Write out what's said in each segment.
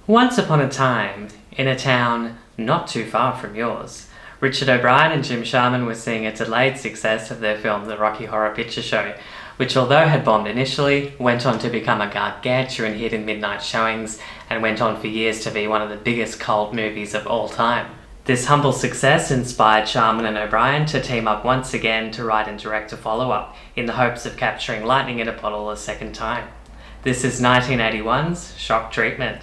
Once upon a time, in a town not too far from yours, Richard O'Brien and Jim Sharman were seeing a delayed success of their film The Rocky Horror Picture Show, which although had bombed initially, went on to become a gargantuan hit in midnight showings and went on for years to be one of the biggest cult movies of all time. This humble success inspired Sharman and O'Brien to team up once again to write and direct a follow-up, in the hopes of capturing lightning in a bottle a second time. This is 1981's Shock Treatment.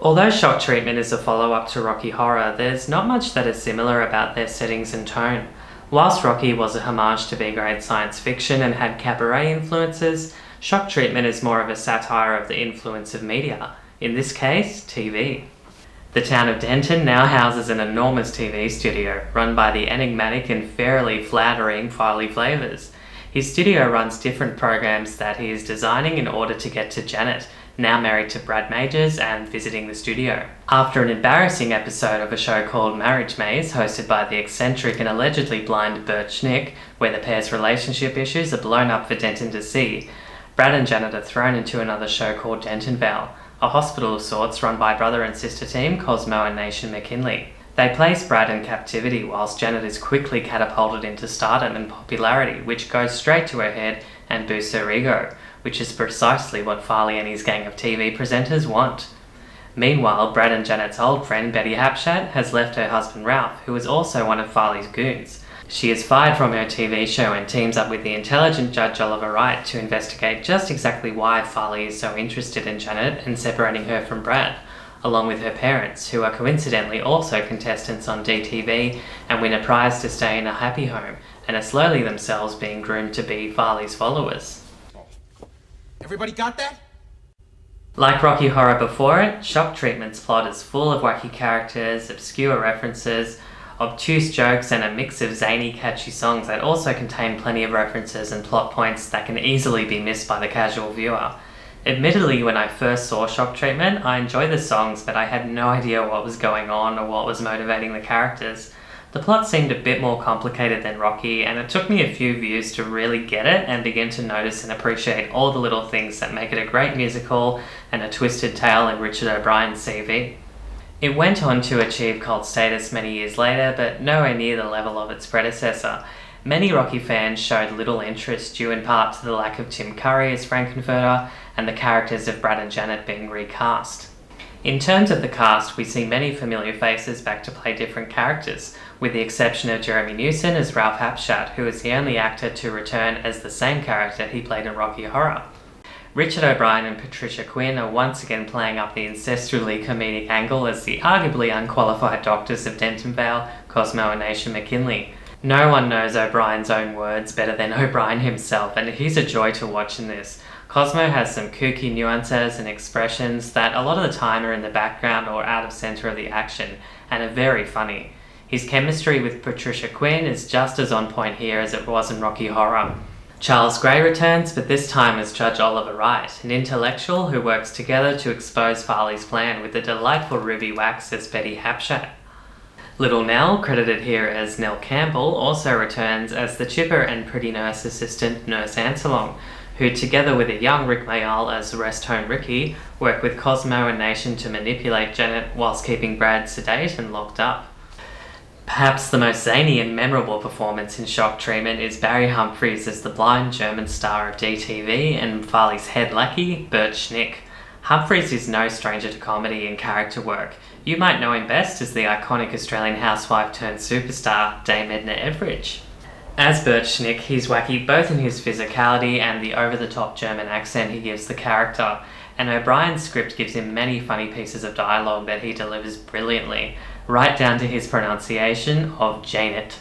Although Shock Treatment is a follow-up to Rocky Horror, there's not much that is similar about their settings and tone. Whilst Rocky was a homage to B-grade science fiction and had cabaret influences, Shock Treatment is more of a satire of the influence of media, in this case, TV. The town of Denton now houses an enormous TV studio, run by the enigmatic and fairly flattering Farley Flavors. His studio runs different programs that he is designing in order to get to Janet, now married to Brad Majors and visiting the studio. After an embarrassing episode of a show called Marriage Maze, hosted by the eccentric and allegedly blind Bert Schnick, where the pair's relationship issues are blown up for Denton to see, Brad and Janet are thrown into another show called Dentonvale, a hospital of sorts run by brother and sister team Cosmo and Nation McKinley. They place Brad in captivity whilst Janet is quickly catapulted into stardom and popularity, which goes straight to her head and boosts her ego, which is precisely what Farley and his gang of TV presenters want. Meanwhile, Brad and Janet's old friend Betty Hapschatt has left her husband Ralph, who is also one of Farley's goons. She is fired from her TV show and teams up with the intelligent Judge Oliver Wright to investigate just exactly why Farley is so interested in Janet and separating her from Brad, along with her parents, who are coincidentally also contestants on DTV and win a prize to stay in a happy home, and are slowly themselves being groomed to be Farley's followers. Everybody got that? Like Rocky Horror before it, Shock Treatment's plot is full of wacky characters, obscure references, obtuse jokes, and a mix of zany, catchy songs that also contain plenty of references and plot points that can easily be missed by the casual viewer. Admittedly, when I first saw Shock Treatment, I enjoyed the songs, but I had no idea what was going on or what was motivating the characters. The plot seemed a bit more complicated than Rocky, and it took me a few views to really get it and begin to notice and appreciate all the little things that make it a great musical and a twisted tale in Richard O'Brien's CV. It went on to achieve cult status many years later, but nowhere near the level of its predecessor. Many Rocky fans showed little interest due in part to the lack of Tim Curry as Frankenfurter and the characters of Brad and Janet being recast. In terms of the cast, we see many familiar faces back to play different characters, with the exception of Jeremy Newson as Ralph Hapschatt, who is the only actor to return as the same character he played in Rocky Horror. Richard O'Brien and Patricia Quinn are once again playing up the incestually comedic angle as the arguably unqualified doctors of Dentonvale, Cosmo and Nation McKinley. No one knows O'Brien's own words better than O'Brien himself, and he's a joy to watch in this. Cosmo has some kooky nuances and expressions that a lot of the time are in the background or out of centre of the action, and are very funny. His chemistry with Patricia Quinn is just as on point here as it was in Rocky Horror. Charles Gray returns, but this time as Judge Oliver Wright, an intellectual who works together to expose Farley's plan with the delightful Ruby Wax as Betty Hapschatt. Little Nell, credited here as Nell Campbell, also returns as the chipper and pretty nurse assistant Nurse Anselong, who together with a young Rick Mayall as Rest Home Ricky, work with Cosmo and Nation to manipulate Janet whilst keeping Brad sedate and locked up. Perhaps the most zany and memorable performance in Shock Treatment is Barry Humphries as the blind German star of DTV and Farley's head lackey, Bert Schnick. Humphries is no stranger to comedy and character work. You might know him best as the iconic Australian housewife turned superstar, Dame Edna Everage. As Bert Schnick, he's wacky both in his physicality and the over-the-top German accent he gives the character, and O'Brien's script gives him many funny pieces of dialogue that he delivers brilliantly, right down to his pronunciation of Janet.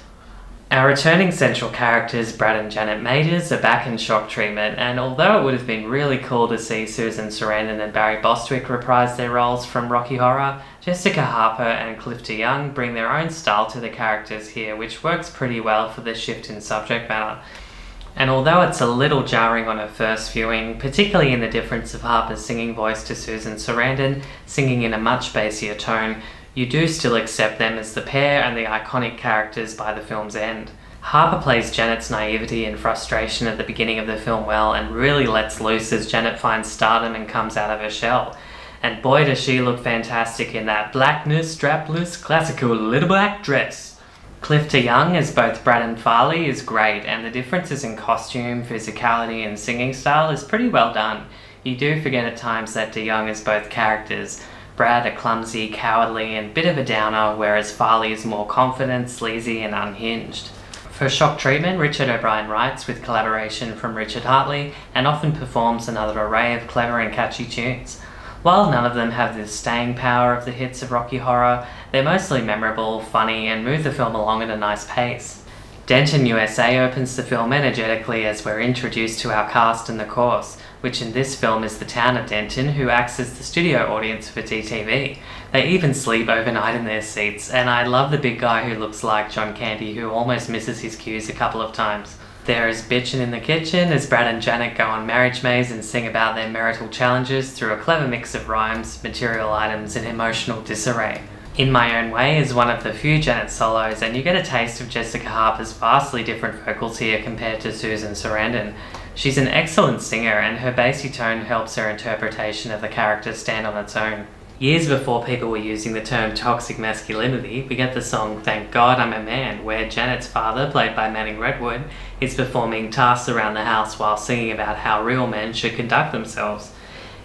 Our returning central characters, Brad and Janet Majors, are back in Shock Treatment, and although it would have been really cool to see Susan Sarandon and Barry Bostwick reprise their roles from Rocky Horror, Jessica Harper and Cliff DeYoung bring their own style to the characters here, which works pretty well for the shift in subject matter. And although it's a little jarring on a first viewing, particularly in the difference of Harper's singing voice to Susan Sarandon, singing in a much bassier tone, you do still accept them as the pair and the iconic characters by the film's end. Harper plays Janet's naivety and frustration at the beginning of the film well and really lets loose as Janet finds stardom and comes out of her shell. And boy does she look fantastic in that blackness, strapless, classical little black dress. Cliff DeYoung as both Brad and Farley is great, and the differences in costume, physicality and singing style is pretty well done. You do forget at times that DeYoung is both characters. Brad a clumsy, cowardly and bit of a downer, whereas Farley is more confident, sleazy and unhinged. For shock treatment, Richard O'Brien writes with collaboration from Richard Hartley and often performs another array of clever and catchy tunes. While none of them have the staying power of the hits of Rocky Horror, they're mostly memorable, funny and move the film along at a nice pace. Denton USA opens the film energetically as we're introduced to our cast and the course, which in this film is the town of Denton, who acts as the studio audience for DTV. They even sleep overnight in their seats, and I love the big guy who looks like John Candy, who almost misses his cues a couple of times. There is bitchin' in the kitchen as Brad and Janet go on marriage maze and sing about their marital challenges through a clever mix of rhymes, material items and emotional disarray. In My Own Way is one of the few Janet solos, and you get a taste of Jessica Harper's vastly different vocals here compared to Susan Sarandon. She's an excellent singer, and her bassy tone helps her interpretation of the character stand on its own. Years before people were using the term toxic masculinity, we get the song Thank God I'm a Man, where Janet's father, played by Manning Redwood, is performing tasks around the house while singing about how real men should conduct themselves.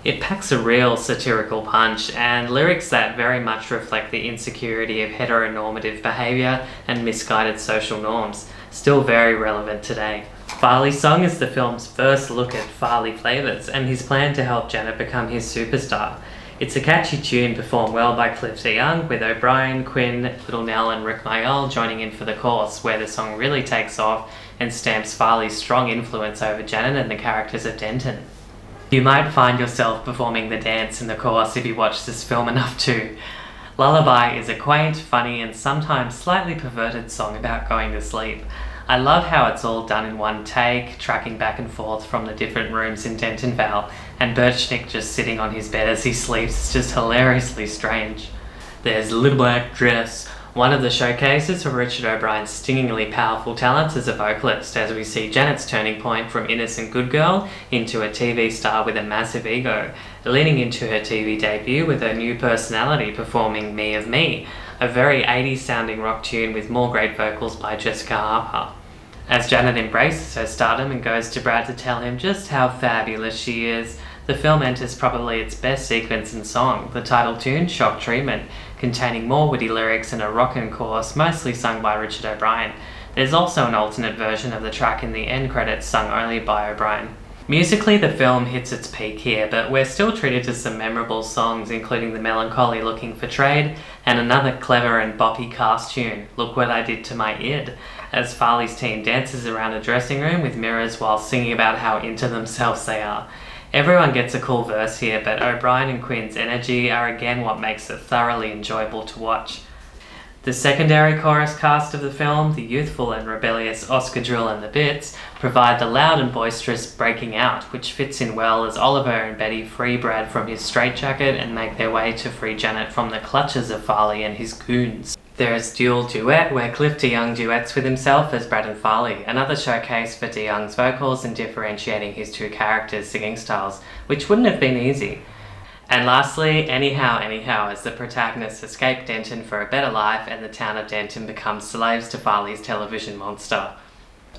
It packs a real satirical punch, and lyrics that very much reflect the insecurity of heteronormative behaviour and misguided social norms, still very relevant today. Farley's song is the film's first look at Farley flavours and his plan to help Janet become his superstar. It's a catchy tune performed well by Cliff DeYoung, with O'Brien, Quinn, Little Nell and Rick Mayall joining in for the chorus, where the song really takes off and stamps Farley's strong influence over Janet and the characters of Denton. You might find yourself performing the dance in the chorus if you watch this film enough too. Lullaby is a quaint, funny and sometimes slightly perverted song about going to sleep. I love how it's all done in one take, tracking back and forth from the different rooms in Dentonvale, and Birchnick just sitting on his bed as he sleeps is just hilariously strange. There's Little Black Dress, one of the showcases for Richard O'Brien's stingingly powerful talents as a vocalist, as we see Janet's turning point from innocent good girl into a TV star with a massive ego, leading into her TV debut with her new personality performing Me of Me, a very 80s sounding rock tune with more great vocals by Jessica Harper. As Janet embraces her stardom and goes to Brad to tell him just how fabulous she is, the film enters probably its best sequence and song, the title tune, Shock Treatment, containing more witty lyrics and a rockin' chorus mostly sung by Richard O'Brien. There's also an alternate version of the track in the end credits sung only by O'Brien. Musically, the film hits its peak here, but we're still treated to some memorable songs, including the melancholy Looking for Trade and another clever and boppy cast tune, Look What I Did to My Id, as Farley's team dances around a dressing room with mirrors while singing about how into themselves they are. Everyone gets a cool verse here, but O'Brien and Quinn's energy are again what makes it thoroughly enjoyable to watch. The secondary chorus cast of the film, the youthful and rebellious Oscar Drill and the Bits, provide the loud and boisterous Breaking Out, which fits in well as Oliver and Betty free Brad from his straitjacket and make their way to free Janet from the clutches of Farley and his goons. There is Dual Duet, where Cliff DeYoung duets with himself as Brad and Farley, another showcase for DeYoung's vocals and differentiating his two characters' singing styles, which wouldn't have been easy. And lastly, Anyhow Anyhow, as the protagonists escape Denton for a better life and the town of Denton becomes slaves to Farley's television monster.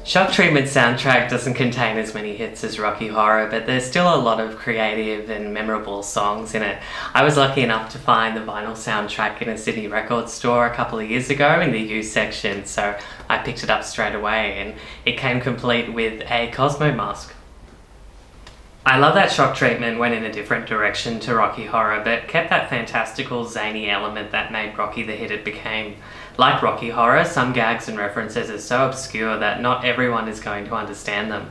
Shock Treatment's soundtrack doesn't contain as many hits as Rocky Horror, but there's still a lot of creative and memorable songs in it. I was lucky enough to find the vinyl soundtrack in a Sydney record store a couple of years ago in the used section, so I picked it up straight away, and it came complete with a Cosmo mask. I love that Shock Treatment went in a different direction to Rocky Horror, but kept that fantastical, zany element that made Rocky the hit it became. Like Rocky Horror, some gags and references are so obscure that not everyone is going to understand them.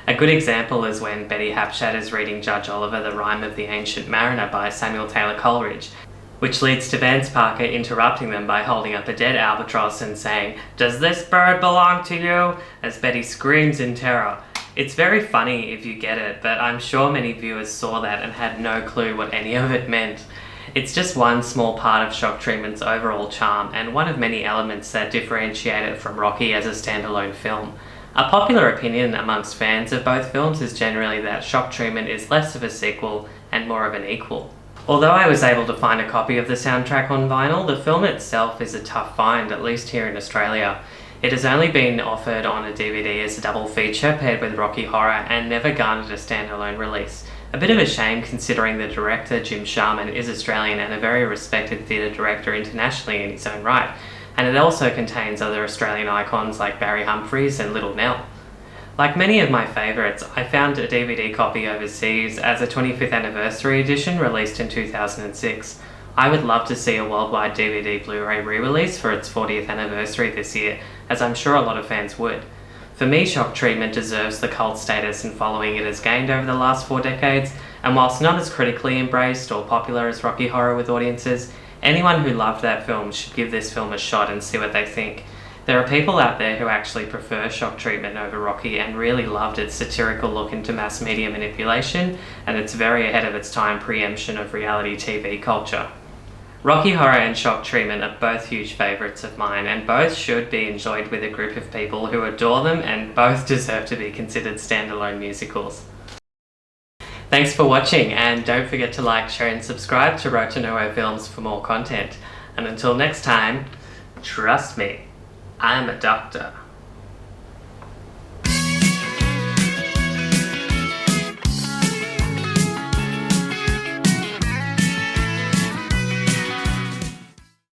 A good example is when Betty Hapschatt is reading Judge Oliver the Rime of the Ancient Mariner by Samuel Taylor Coleridge, which leads to Vance Parker interrupting them by holding up a dead albatross and saying, "Does this bird belong to you?" as Betty screams in terror. It's very funny if you get it, but I'm sure many viewers saw that and had no clue what any of it meant. It's just one small part of Shock Treatment's overall charm, and one of many elements that differentiate it from Rocky as a standalone film. A popular opinion amongst fans of both films is generally that Shock Treatment is less of a sequel and more of an equal. Although I was able to find a copy of the soundtrack on vinyl, the film itself is a tough find, at least here in Australia. It has only been offered on a DVD as a double feature paired with Rocky Horror and never garnered a standalone release. A bit of a shame considering the director, Jim Sharman, is Australian and a very respected theatre director internationally in his own right, and it also contains other Australian icons like Barry Humphries and Little Nell. Like many of my favourites, I found a DVD copy overseas as a 25th anniversary edition released in 2006. I would love to see a worldwide DVD Blu-ray re-release for its 40th anniversary this year, as I'm sure a lot of fans would. For me, Shock Treatment deserves the cult status and following it has gained over the last 4 decades, and whilst not as critically embraced or popular as Rocky Horror with audiences, anyone who loved that film should give this film a shot and see what they think. There are people out there who actually prefer Shock Treatment over Rocky and really loved its satirical look into mass media manipulation and its very ahead of its time preemption of reality TV culture. Rocky Horror and Shock Treatment are both huge favourites of mine, and both should be enjoyed with a group of people who adore them, and both deserve to be considered standalone musicals. Thanks for watching, and don't forget to like, share and subscribe to Road to Nowhere Films for more content. And until next time, trust me, I'm a doctor.